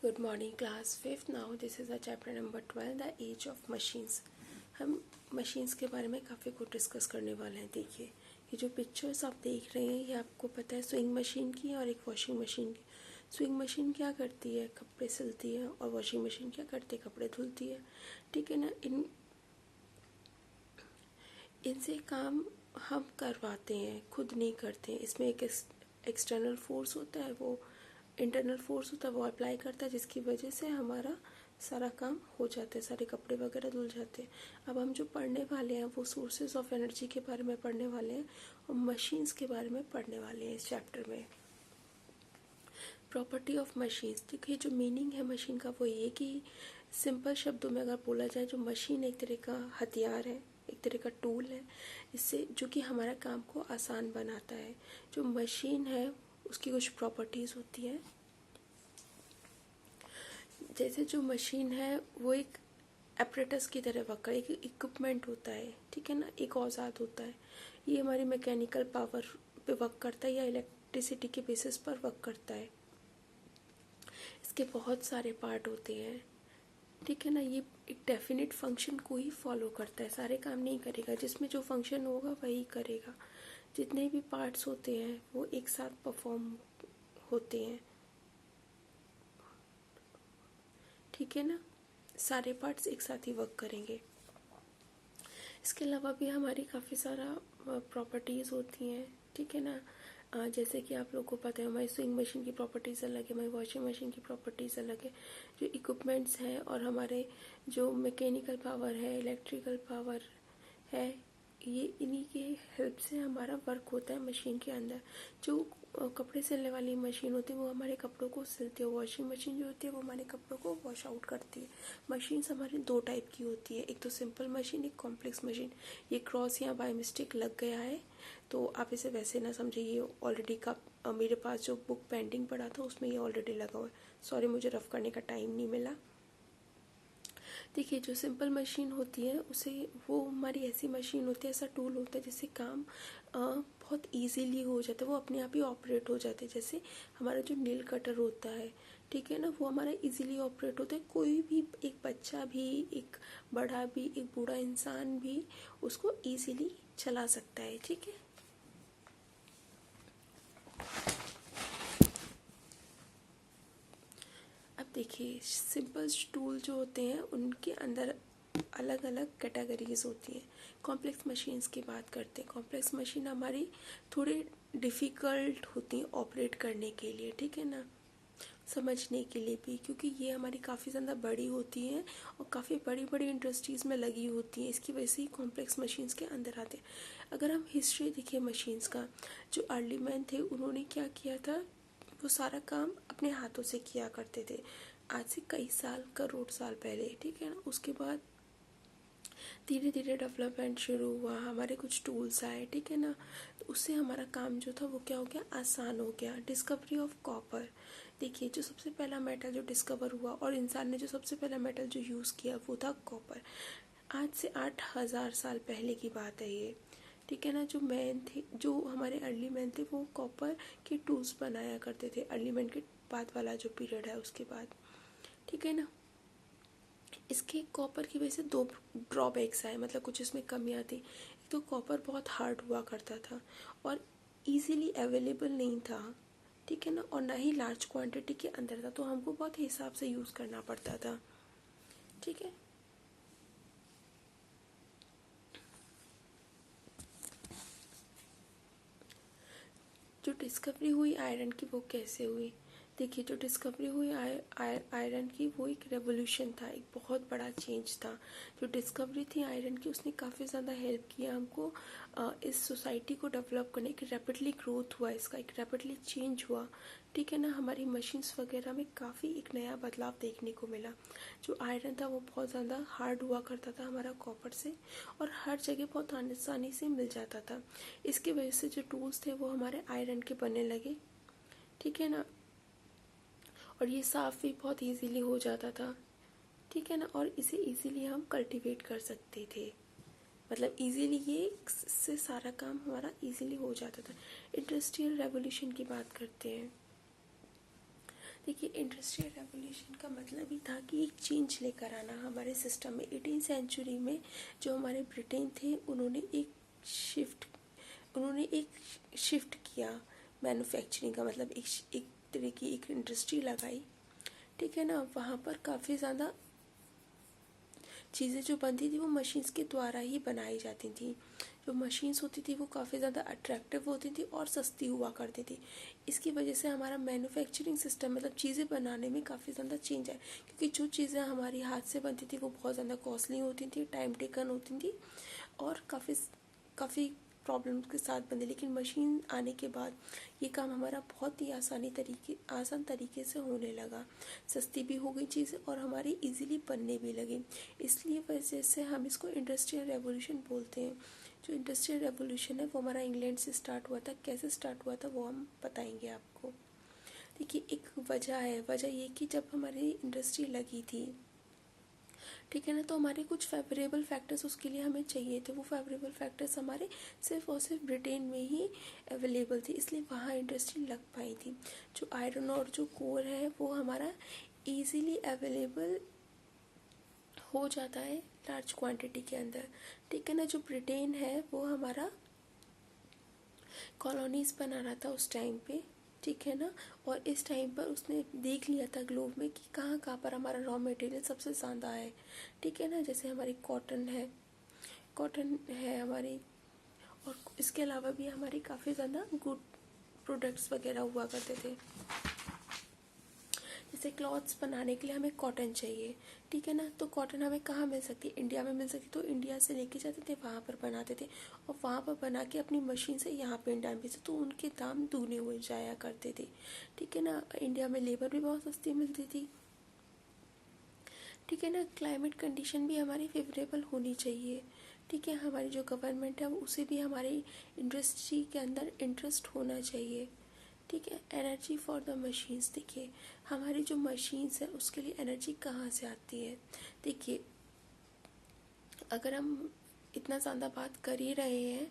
Good morning, class 5th. Now this is the chapter number 12, the age of machines. हम machines के बारे में काफ़ी कुछ डिस्कस करने वाले हैं. देखिए, ये जो पिक्चर्स आप देख रहे हैं ये आपको पता है स्विंग मशीन की और एक वॉशिंग मशीन की. स्विंग मशीन क्या करती है? कपड़े सिलती है. और वॉशिंग मशीन क्या करती है? कपड़े धुलती है. ठीक है ना. इनसे काम हम करवाते हैं, खुद नहीं करते हैं. इसमें एक एक्सटर्नल फोर्स होता है, वो इंटरनल फोर्स होता है, वो अप्लाई करता है, जिसकी वजह से हमारा सारा काम हो जाता है, सारे कपड़े वगैरह धुल जाते हैं. अब हम जो पढ़ने वाले हैं वो सोर्सेज ऑफ एनर्जी के बारे में पढ़ने वाले हैं और मशीन्स के बारे में पढ़ने वाले हैं इस चैप्टर में. Property of machines. देखिए, जो मीनिंग है मशीन का वो ये कि सिंपल शब्दों में अगर बोला जाए, जो मशीन एक तरह का हथियार है, एक तरह का टूल है, इससे जो कि हमारा काम को आसान बनाता है. जो मशीन है उसकी कुछ प्रॉपर्टीज़ होती हैं. जैसे जो मशीन है वो एक एपरेटस की तरह वर्क करे, एक इक्विपमेंट होता है. ठीक है ना, एक औजार होता है. ये हमारी मैकेनिकल पावर पे वर्क करता है या इलेक्ट्रिसिटी के बेसिस पर वर्क करता है. इसके बहुत सारे पार्ट होते हैं. ठीक है ना. ये एक डेफिनेट फंक्शन को ही फॉलो करता है, सारे काम नहीं करेगा. जिसमें जो फंक्शन होगा वही करेगा. जितने भी पार्ट्स होते हैं वो एक साथ परफॉर्म होते हैं. ठीक है ना. सारे पार्ट्स एक साथ ही वर्क करेंगे. इसके अलावा भी हमारी काफ़ी सारा प्रॉपर्टीज़ होती हैं. ठीक है ना. जैसे कि आप लोगों को पता है हमारी स्विंग मशीन की प्रॉपर्टीज़ अलग है, हमारी वॉशिंग मशीन की प्रॉपर्टीज़ अलग है. जो इक्विपमेंट्स हैं और हमारे जो मैकेनिकल पावर है, इलेक्ट्रिकल पावर है, ये इन्हीं के हेल्प से हमारा वर्क होता है मशीन के अंदर. जो कपड़े सिलने वाली मशीन होती है वो हमारे कपड़ों को सिलती है. वॉशिंग मशीन जो होती है वो हमारे कपड़ों को वॉश आउट करती है. मशीन्स हमारी दो टाइप की होती है, एक तो सिंपल मशीन, एक कॉम्प्लेक्स मशीन. ये क्रॉस यहाँ बाय मिस्टेक लग गया है तो आप इसे वैसे ना समझिए. ये ऑलरेडी का मेरे पास जो बुक पेंडिंग पड़ा था उसमें ये ऑलरेडी लगा हुआ है. सॉरी, मुझे रफ करने का टाइम नहीं मिला. देखिए, जो सिंपल मशीन होती है उसे वो हमारी ऐसी मशीन होती है, ऐसा टूल होता है जिससे काम बहुत इजीली हो जाता है. वो अपने आप ही ऑपरेट हो जाते हैं. जैसे हमारा जो नील कटर होता है, ठीक है ना, वो हमारा इजीली ऑपरेट होता है. कोई भी, एक बच्चा भी, एक बड़ा भी, एक बूढ़ा इंसान भी उसको इजीली चला सकता है. ठीक है. अब देखिए, सिंपल टूल जो होते हैं उनके अंदर अलग अलग कैटेगरीज होती हैं. कॉम्प्लेक्स मशीन्स की बात करते हैं. कॉम्प्लेक्स मशीन हमारी थोड़ी डिफ़िकल्ट होती हैं ऑपरेट करने के लिए. ठीक है ना, समझने के लिए भी, क्योंकि ये हमारी काफ़ी ज़्यादा बड़ी होती हैं और काफ़ी बड़ी बड़ी इंडस्ट्रीज़ में लगी होती हैं. इसकी वजह से ही कॉम्प्लेक्स मशीन्स के अंदर आते हैं. अगर हम हिस्ट्री देखिए मशीन्स का, जो अर्ली मैन थे उन्होंने क्या किया था, वो सारा काम अपने हाथों से किया करते थे. आज से कई साल, करोड़ साल पहले. ठीक है ना. उसके बाद धीरे धीरे डेवलपमेंट शुरू हुआ, हमारे कुछ टूल्स आए. ठीक है ना. तो उससे हमारा काम जो था वो क्या हो गया, आसान हो गया. Discovery of copper. देखिए, जो सबसे पहला मेटल जो डिस्कवर हुआ और इंसान ने जो सबसे पहला मेटल जो यूज़ किया वो था कॉपर. आज से 8,000 साल पहले की बात है ये. ठीक है ना. जो मैन थे, जो हमारे अर्ली मैन थे, वो कॉपर के टूल्स बनाया करते थे. अर्ली मैन के बाद वाला जो पीरियड है उसके बाद. ठीक है ना. इसके कॉपर की वजह से दो ड्रॉबैक्स आए, मतलब कुछ इसमें कमियाँ थी. एक तो कॉपर बहुत हार्ड हुआ करता था और इजीली अवेलेबल नहीं था. ठीक है ना. और ना ही लार्ज क्वांटिटी के अंदर था, तो हमको बहुत हिसाब से यूज़ करना पड़ता था. ठीक है. जो डिस्कवरी हुई आयरन की वो कैसे हुई? देखिए, जो डिस्कवरी हुई आयरन की वो एक रेवोल्यूशन था, एक बहुत बड़ा चेंज था. जो डिस्कवरी थी आयरन की उसने काफ़ी ज़्यादा हेल्प किया हमको इस सोसाइटी को डेवलप करने. एक रैपिडली ग्रोथ हुआ इसका, एक रैपिडली चेंज हुआ. ठीक है ना. हमारी मशीन्स वगैरह में काफ़ी एक नया बदलाव देखने को मिला. जो आयरन था वो बहुत ज़्यादा हार्ड हुआ करता था हमारा कॉपर से, और हर जगह बहुत आसानी से मिल जाता था. इसकी वजह से जो टूल्स थे वो हमारे आयरन के बनने लगे. ठीक है ना. और ये साफ़ भी बहुत इजीली हो जाता था. ठीक है ना. और इसे इजीली हम कल्टीवेट कर सकते थे. मतलब इजीली ये से सारा काम हमारा इजीली हो जाता था. इंडस्ट्रियल रेवोल्यूशन की बात करते हैं. देखिए, इंडस्ट्रियल रेवोल्यूशन का मतलब ही था कि एक चेंज लेकर आना हमारे सिस्टम में। 18th सेंचुरी में जो हमारे ब्रिटेन थे, उन्होंने एक शिफ्ट किया मैन्युफैक्चरिंग का, मतलब एक तरह की एक इंडस्ट्री लगाई, ठीक है ना। वहाँ पर काफ़ी ज़्यादा चीज़ें जो बनती थी वो मशीन्स के द्वारा ही बनाई जाती थी। जो मशीन्स होती थी वो काफ़ी ज़्यादा अट्रैक्टिव होती थी और सस्ती हुआ करती थी। इसकी वजह से हमारा मैन्युफैक्चरिंग सिस्टम, मतलब चीज़ें बनाने में काफ़ी ज़्यादा चेंज है, क्योंकि जो चीज़ें हमारी हाथ से बनती थी वो बहुत ज़्यादा कॉस्टली होती थी, टाइम टेकन होती थी और काफ़ी प्रॉब्लम के साथ बने। लेकिन मशीन आने के बाद ये काम हमारा बहुत ही आसान तरीके से होने लगा, सस्ती भी हो गई चीज़ें और हमारी इजीली बनने भी लगी। इसलिए वजह से हम इसको इंडस्ट्रियल रेवोल्यूशन बोलते हैं। जो इंडस्ट्रियल रेवोल्यूशन है वो हमारा इंग्लैंड से स्टार्ट हुआ था। कैसे स्टार्ट हुआ था वो हम बताएंगे आपको। देखिए, एक वजह ये कि जब हमारी इंडस्ट्री लगी थी, ठीक है ना, तो हमारे कुछ फेवरेबल फैक्टर्स उसके लिए हमें चाहिए थे। वो फेवरेबल फैक्टर्स हमारे सिर्फ और सिर्फ ब्रिटेन में ही अवेलेबल थी, इसलिए वहाँ इंडस्ट्री लग पाई थी। जो आयरन और जो कोर है वो हमारा इजीली अवेलेबल हो जाता है लार्ज क्वांटिटी के अंदर, ठीक है ना। जो ब्रिटेन है वो हमारा कॉलोनीज बना रहा था उस टाइम पे, ठीक है ना। और इस टाइम पर उसने देख लिया था ग्लोब में कि कहाँ कहाँ पर हमारा रॉ मटेरियल सबसे ज़्यादा है, ठीक है ना। जैसे हमारी कॉटन है हमारी, और इसके अलावा भी हमारी काफ़ी ज़्यादा गुड प्रोडक्ट्स वगैरह हुआ करते थे। जैसे क्लॉथ्स बनाने के लिए हमें कॉटन चाहिए, ठीक है ना। तो कॉटन हमें कहाँ मिल सकती है? इंडिया में मिल सकती, तो इंडिया से लेके जाते थे, वहाँ पर बनाते थे और वहाँ पर बना के अपनी मशीन से यहाँ पे इंडिया में बेचते, तो उनके दाम दूने हो जाया करते थे, ठीक है ना। इंडिया में लेबर भी बहुत सस्ती मिलती थी, ठीक है ना। क्लाइमेट कंडीशन भी हमारी फेवरेबल होनी चाहिए, ठीक है। हमारी जो गवर्नमेंट है उसे भी हमारी इंडस्ट्री के अंदर इंटरेस्ट होना चाहिए, ठीक है। एनर्जी फॉर द मशीन्स, देखिए हमारी जो मशीन्स है उसके लिए एनर्जी कहाँ से आती है? देखिए, अगर हम इतना ज़्यादा बात कर ही रहे हैं,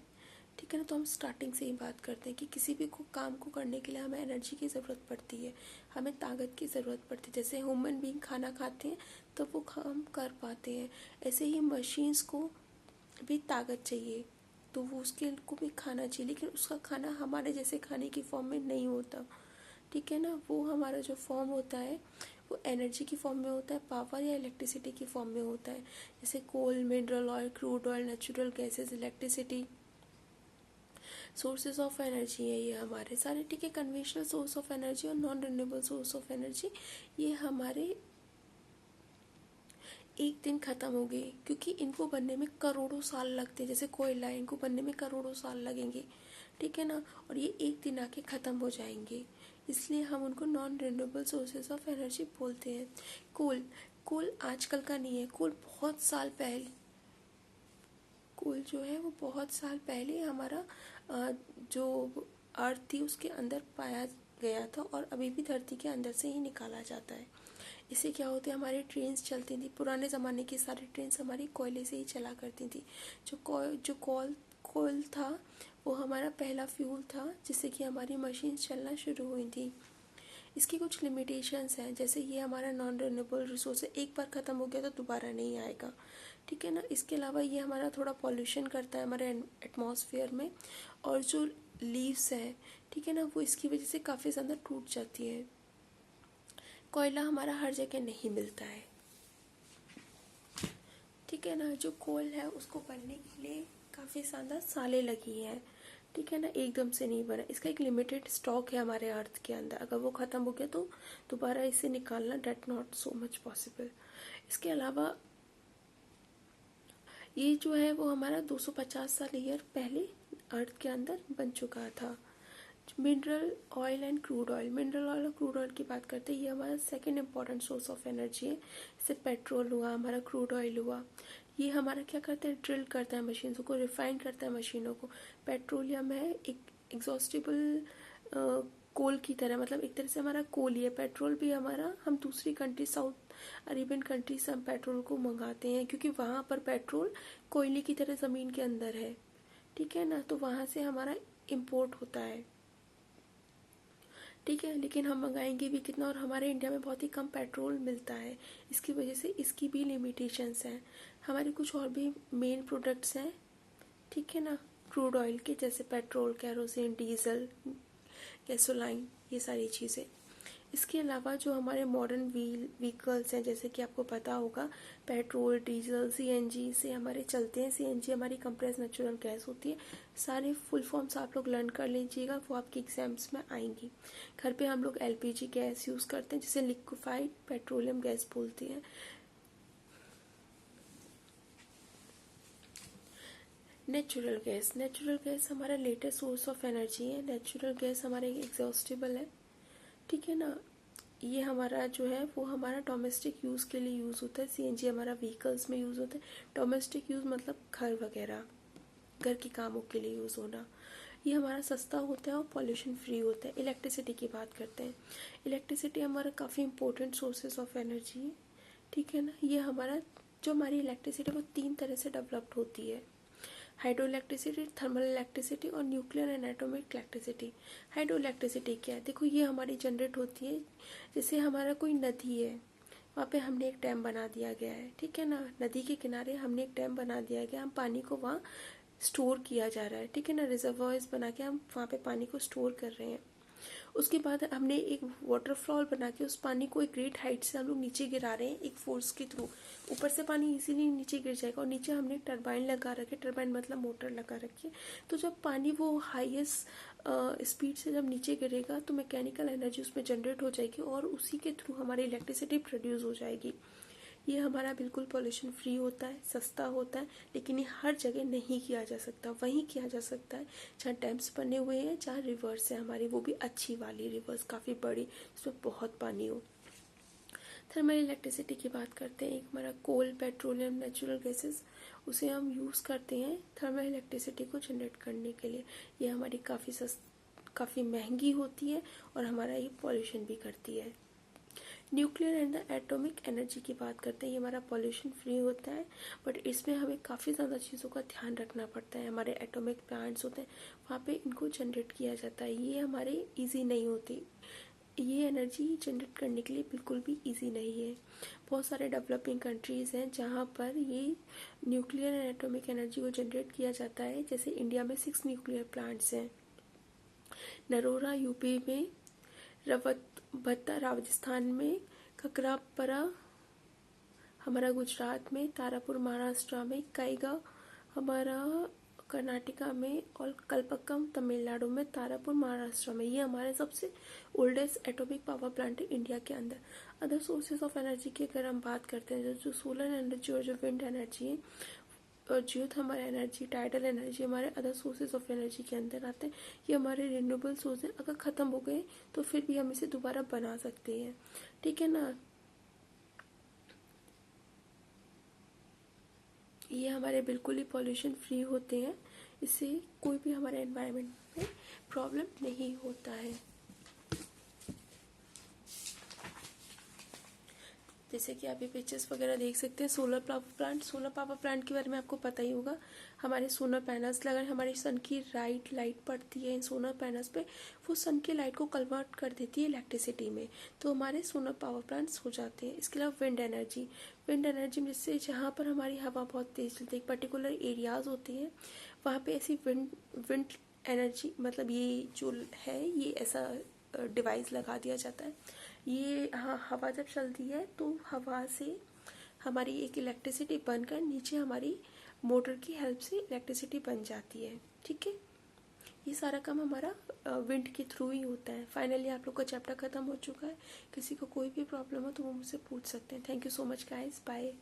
ठीक है ना, तो हम स्टार्टिंग से ही बात करते हैं कि किसी भी काम को करने के लिए हमें एनर्जी की ज़रूरत पड़ती है, हमें ताकत की ज़रूरत पड़ती है। जैसे ह्यूमन बीइंग खाना खाते हैं तो वो काम कर पाते हैं, ऐसे ही मशीन्स को भी ताकत चाहिए, तो वो उसके को भी खाना चाहिए, लेकिन उसका खाना हमारे जैसे खाने की फॉर्म में नहीं होता, ठीक है ना। वो हमारा जो फॉर्म होता है वो एनर्जी की फॉर्म में होता है, पावर या इलेक्ट्रिसिटी की फॉर्म में होता है। जैसे coal, mineral oil, crude oil, natural gases, electricity sources of energy है ये हमारे सारे, ठीक है। कन्वेंशनल सोर्स ऑफ एनर्जी और non renewable source of energy ये हमारे एक दिन ख़त्म हो गए, क्योंकि इनको बनने में करोड़ों साल लगते हैं। जैसे कोयला, इनको बनने में करोड़ों साल लगेंगे, ठीक है ना, और ये एक दिन आके ख़त्म हो जाएंगे, इसलिए हम उनको non renewable sources of energy बोलते हैं। कोल आजकल का नहीं है, कोल जो है वो बहुत साल पहले हमारा जो अर्थ थी उसके अंदर पाया गया था और अभी भी धरती के अंदर से ही निकाला जाता है। इससे क्या होता है, हमारी ट्रेन्स चलती थी, पुराने ज़माने की सारी ट्रेन्स हमारी कोयले से ही चला करती थी। जो कोल था वो हमारा पहला फ्यूल था जिससे कि हमारी मशीन चलना शुरू हुई थी। इसकी कुछ लिमिटेशंस हैं, जैसे ये हमारा नॉन रिन्यूएबल रिसोर्स है, एक बार ख़त्म हो गया तो दोबारा नहीं आएगा, ठीक है ना। इसके अलावा ये हमारा थोड़ा पॉल्यूशन करता है हमारे एटमॉस्फेयर में, और जो लीव्स हैं, ठीक है ना, वो इसकी वजह से काफ़ी ज़्यादा टूट जाती है। कोयला हमारा हर जगह नहीं मिलता है, ठीक है ना। जो कोल है उसको बनने के लिए काफ़ी ज़्यादा सालें लगी हैं, ठीक है ना, एकदम से नहीं बना। इसका एक लिमिटेड स्टॉक है हमारे अर्थ के अंदर, अगर वो ख़त्म हो गया तो दोबारा इसे निकालना डेट नॉट सो मच पॉसिबल। इसके अलावा ये जो है वो हमारा 250 साल ईयर पहले अर्थ के अंदर बन चुका था। Mineral oil and crude oil, mineral oil और क्रूड ऑयल की बात करते हैं, ये हमारा second important source of energy है। जैसे पेट्रोल हुआ, हमारा क्रूड ऑयल हुआ, ये हमारा क्या करता है, ड्रिल करता है मशीनों को, रिफाइन करता है मशीनों को। पेट्रोलियम है एक एग्जॉस्टिबल कोल की तरह, मतलब एक तरह से हमारा कोल ही है। पेट्रोल भी हमारा, हम दूसरी कंट्री, साउथ अरेबियन कंट्री से हम पेट्रोल को मंगाते हैं, क्योंकि वहाँ पर पेट्रोल कोयले की तरह ज़मीन के अंदर है, ठीक है ना, तो वहाँ से हमारा इम्पोर्ट होता है, ठीक है, लेकिन हम मंगाएंगे भी कितना, और हमारे इंडिया में बहुत ही कम पेट्रोल मिलता है, इसकी वजह से इसकी भी लिमिटेशंस हैं। हमारे कुछ और भी मेन प्रोडक्ट्स हैं, ठीक है ना, क्रूड ऑयल के, जैसे पेट्रोल, कैरोसिन, डीजल, गैसोलाइन, ये सारी चीज़ें। इसके अलावा जो हमारे मॉडर्न व्हीकल्स हैं, जैसे कि आपको पता होगा पेट्रोल, डीजल, सीएनजी से हमारे चलते हैं। सीएनजी हमारी कंप्रेस नेचुरल गैस होती है। सारे फुल फॉर्म्स आप लोग लर्न कर लीजिएगा, वो आपके एग्जाम्स में आएंगी। घर पे हम लोग एलपीजी गैस यूज़ करते हैं, जिसे लिक्विफाइड पेट्रोलियम गैस बोलते हैं। नेचुरल गैस हमारा लेटेस्ट सोर्स ऑफ एनर्जी है। नेचुरल गैस हमारे एग्जॉस्टेबल है, ठीक है ना। ये हमारा जो है वो हमारा डोमेस्टिक यूज़ के लिए यूज़ होता है। सीएनजी हमारा व्हीकल्स में यूज़ होता है। डोमेस्टिक यूज़ मतलब घर वगैरह, घर के कामों के लिए यूज़ होना। ये हमारा सस्ता होता है और पॉल्यूशन फ्री होता है। इलेक्ट्रिसिटी की बात करते हैं। इलेक्ट्रिसिटी हमारा काफ़ी इंपॉर्टेंट सोर्सेज ऑफ एनर्जी है, ठीक है ना। ये हमारा जो हमारी इलेक्ट्रिसिटी वो 3 तरह से डेवलप्ड होती है: हाइड्रो इलेक्ट्रिसिटी, थर्मल इलेक्ट्रिसिटी और nuclear and atomic electricity. Hydro electricity क्या है? देखो, ये हमारी जनरेट होती है, जैसे हमारा कोई नदी है, वहाँ पे हमने एक डैम बना दिया गया है, ठीक है ना। नदी के किनारे हमने एक डैम बना दिया गया, हम पानी को वहाँ स्टोर किया जा रहा है, ठीक है ना। रिजर्वॉयर्स बना के हम वहाँ पे पानी को स्टोर कर रहे हैं। उसके बाद हमने एक वाटरफॉल बना के उस पानी को एक ग्रेट हाइट से हम लोग नीचे गिरा रहे हैं, एक फोर्स के थ्रू। ऊपर से पानी इजीली नीचे गिर जाएगा, और नीचे हमने टरबाइन लगा रखे, टरबाइन मतलब मोटर लगा रखी है। तो जब पानी वो हाईएस्ट स्पीड से जब नीचे गिरेगा तो मैकेनिकल एनर्जी उसमें जनरेट हो जाएगी, और उसी के थ्रू हमारी इलेक्ट्रिसिटी प्रोड्यूस हो जाएगी। ये हमारा बिल्कुल पॉल्यूशन फ्री होता है, सस्ता होता है, लेकिन ये हर जगह नहीं किया जा सकता। वहीं किया जा सकता है जहाँ डैम्स बने हुए हैं, जहाँ रिवर्स है हमारी, वो भी अच्छी वाली रिवर्स, काफ़ी बड़ी, जिसमें बहुत पानी हो। थर्मल इलेक्ट्रिसिटी की बात करते हैं। एक हमारा कोल, पेट्रोलियम, नेचुरल गैसेस, उसे हम यूज़ करते हैं थर्मल इलेक्ट्रिसिटी को जनरेट करने के लिए। ये हमारी काफ़ी महंगी होती है, और हमारा ये पॉल्यूशन भी करती है। Nuclear and the atomic energy की बात करते हैं। ये हमारा पॉल्यूशन फ्री होता है, बट इसमें हमें काफ़ी ज़्यादा चीज़ों का ध्यान रखना पड़ता है। हमारे एटॉमिक प्लांट्स होते हैं, वहाँ पे इनको जनरेट किया जाता है। ये हमारे इजी नहीं होती, ये एनर्जी जनरेट करने के लिए बिल्कुल भी इजी नहीं है। बहुत सारे डेवलपिंग कंट्रीज़ हैं जहाँ पर ये न्यूक्लियर एंड एटॉमिक एनर्जी को जनरेट किया जाता है। जैसे इंडिया में 6 न्यूक्लियर प्लांट्स हैं, नरोरा यूपी में, भत्ता राजस्थान में, ककरापरा हमारा गुजरात में, तारापुर महाराष्ट्र में, काईगांव हमारा कर्नाटका में, और कलपक्कम तमिलनाडु में, तारापुर महाराष्ट्र में। ये हमारे सबसे ओल्डेस्ट एटॉमिक पावर प्लांट है इंडिया के अंदर। अदर सोर्सेज ऑफ एनर्जी की अगर हम बात करते हैं, जो सोलर एनर्जी और जो विंड एनर्जी है, और जियो थर्मल एनर्जी, टाइडल एनर्जी हमारे अदर सोर्सेज ऑफ एनर्जी के अंदर आते हैं। ये हमारे रिन्यूएबल सोर्स हैं। अगर ख़त्म हो गए तो फिर भी हम इसे दोबारा बना सकते हैं, ठीक है ना। ये हमारे बिल्कुल ही पॉल्यूशन फ्री होते हैं, इससे कोई भी हमारे एनवायरनमेंट में प्रॉब्लम नहीं होता है। जैसे कि आप ये पिक्चर्स वगैरह देख सकते हैं, सोलर पावर प्लांट के बारे में आपको पता ही होगा। हमारे सोलर पैनल्स लगा, हमारी सन की लाइट पड़ती है इन सोलर पैनल्स पे, वो सन की लाइट को कन्वर्ट कर देती है इलेक्ट्रिसिटी में, तो हमारे सोलर पावर प्लांट्स हो जाते हैं। इसके अलावा विंड एनर्जी में जैसे जहाँ पर हमारी हवा बहुत तेज चलती है, पर्टिकुलर एरियाज होती हैं, वहाँ पे ऐसी विंड एनर्जी, मतलब ये जो है, ये ऐसा डिवाइस लगा दिया जाता है। ये हवा जब चलती है तो हवा से हमारी एक इलेक्ट्रिसिटी बनकर नीचे हमारी मोटर की हेल्प से इलेक्ट्रिसिटी बन जाती है, ठीक है। ये सारा काम हमारा विंड के थ्रू ही होता है। फाइनली आप लोग का चैप्टर खत्म हो चुका है। किसी को कोई भी प्रॉब्लम हो तो वो मुझसे पूछ सकते हैं। Thank you so much guys, bye.